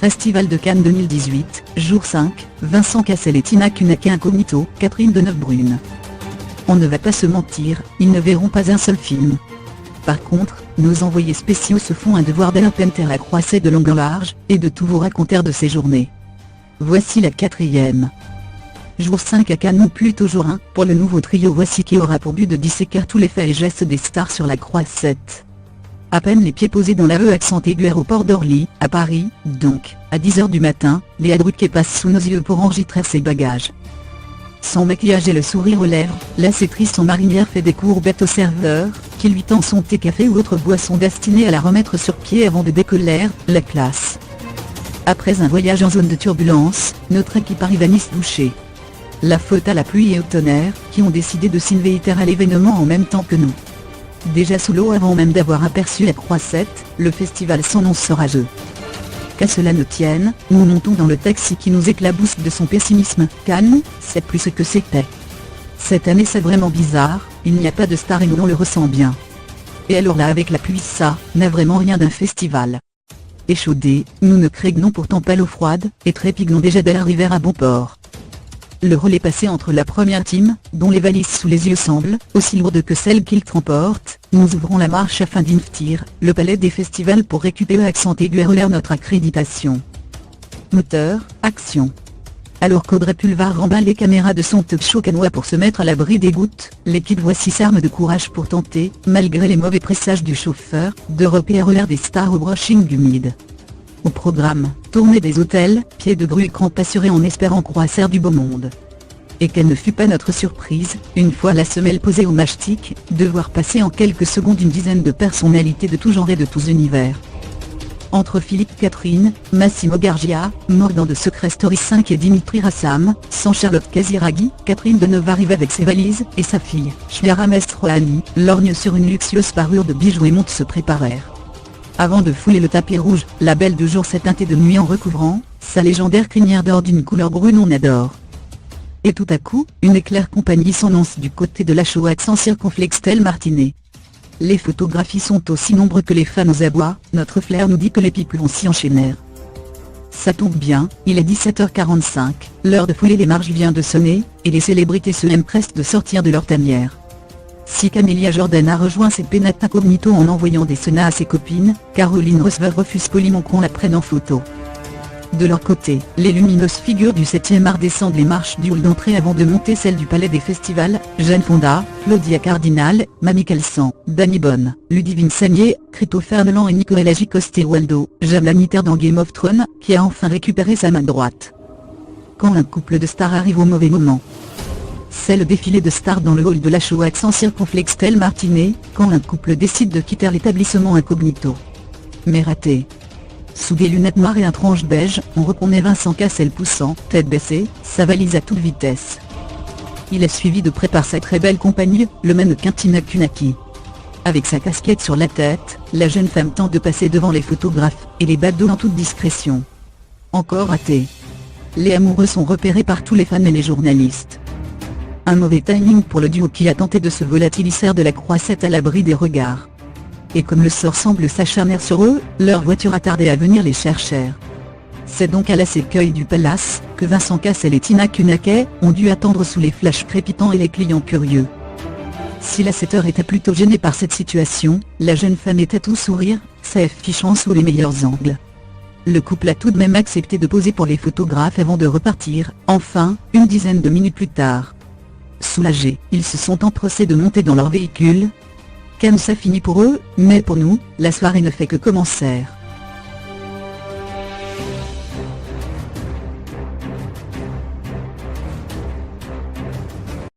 Festival de Cannes 2018, jour 5, Vincent Cassel et Tina Kunakis incognito, Catherine Deneuve-Brune. On ne va pas se mentir, ils ne verront pas un seul film. Par contre, nos envoyés spéciaux se font un devoir d'Alpenter à Croisset de long en large, et de tout vous raconter de ces journées. Voici la 4e. Jour 5 à Cannes ou plutôt jour 1, pour le nouveau trio Voici qui aura pour but de disséquer tous les faits et gestes des stars sur la Croisette. À peine les pieds posés dans l'AE accent aigu aéroport d'Orly, à Paris, donc, à 10h du matin, Léa Drucker passe sous nos yeux pour enregistrer ses bagages. Sans maquillage et le sourire aux lèvres, la sétrice en marinière fait des courbettes au serveur, qui lui tend son thé café ou autre boisson destinée à la remettre sur pied avant de décoller, la classe. Après un voyage en zone de turbulence, notre équipe arrive à Nice douchée. La faute à la pluie et au tonnerre, qui ont décidé de s'inviter à l'événement en même temps que nous. Déjà sous l'eau avant même d'avoir aperçu la Croisette, le festival s'annonce orageux. Qu'à cela ne tienne, nous montons dans le taxi qui nous éclabousse de son pessimisme. Cannes, c'est plus ce que c'était. Cette année c'est vraiment bizarre, il n'y a pas de star et nous on le ressent bien. Et alors là avec la pluie ça, n'a vraiment rien d'un festival. Échaudés, nous ne craignons pourtant pas l'eau froide, et trépignons déjà d'arriver à bon port. Le rôle est passé entre la première team, dont les valises sous les yeux semblent aussi lourdes que celles qu'ils transportent. Nous ouvrons la marche afin d'investir le palais des festivals pour récupérer accent aigu et relire notre accréditation. Moteur, action. Alors qu'Audrey Pulvar remballe les caméras de son talk show cannois pour se mettre à l'abri des gouttes, l'équipe Voici s'arme de courage pour tenter, malgré les mauvais présages du chauffeur, de repérer des stars au brushing humide. Au programme, tournée des hôtels, pieds de grue et crampes assurés en espérant croiser du beau monde. Et quelle ne fut pas notre surprise, une fois la semelle posée au matchstick, de voir passer en quelques secondes une dizaine de personnalités de tout genre et de tous univers. Entre Philippe Catherine, Massimo Gargia, Morgan de Secret Story 5 et Dimitri Rassam, sans Charlotte Casiraghi, Catherine Deneuve arrive avec ses valises et sa fille, Shliara Mastroianni, lorgne sur une luxueuse parure de bijoux et monte se préparèrent. Avant de fouler le tapis rouge, la belle de jour s'est teintée de nuit en recouvrant sa légendaire crinière d'or d'une couleur brune on adore. Et tout à coup, une éclair compagnie s'annonce du côté de la show accent circonflexe tel Martinet. Les photographies sont aussi nombreux que les fans aux abois, notre flair nous dit que les pipelons s'y enchaînèrent. Ça tombe bien, il est 17h45, l'heure de fouler les marches vient de sonner, et les célébrités se empressent de sortir de leur tanière. Si Camélia Jordan a rejoint ses pénates incognito en envoyant des sonas à ses copines, Caroline Roosevelt refuse poliment qu'on la prenne en photo. De leur côté, les lumineuses figures du 7e art descendent les marches du hall d'entrée avant de monter celle du palais des festivals, Jeanne Fonda, Claudia Cardinal, Mamie Calsan, Dany Bonne, Ludivine Sagnier, Christopher Nolan et Nicolas Coster-Waldau, Jam Lannister dans Game of Thrones, qui a enfin récupéré sa main droite. Quand un couple de stars arrive au mauvais moment. C'est le défilé de stars dans le hall de la show accent circonflexe tel Martinet, quand un couple décide de quitter l'établissement incognito. Mais raté. Sous des lunettes noires et un tranche beige, on reconnaît Vincent Cassel poussant, tête baissée, sa valise à toute vitesse. Il est suivi de près par sa très belle compagnie, le mannequin Tina Kunakis. Avec sa casquette sur la tête, la jeune femme tente de passer devant les photographes, et les badauds en toute discrétion. Encore raté. Les amoureux sont repérés par tous les fans et les journalistes. Un mauvais timing pour le duo qui a tenté de se volatiliser de la Croisette à l'abri des regards. Et comme le sort semble s'acharner sur eux, leur voiture a tardé à venir les chercher. C'est donc à la sécueil du palace, que Vincent Cassel et Tina Kunakis ont dû attendre sous les flashs crépitants et les clients curieux. Si la 7h était plutôt gênée par cette situation, la jeune femme était tout sourire, s'affichant sous les meilleurs angles. Le couple a tout de même accepté de poser pour les photographes avant de repartir, enfin, une dizaine de minutes plus tard. Soulagés, ils se sont empressés de monter dans leur véhicule. Cannes ça finit pour eux, mais pour nous, la soirée ne fait que commencer.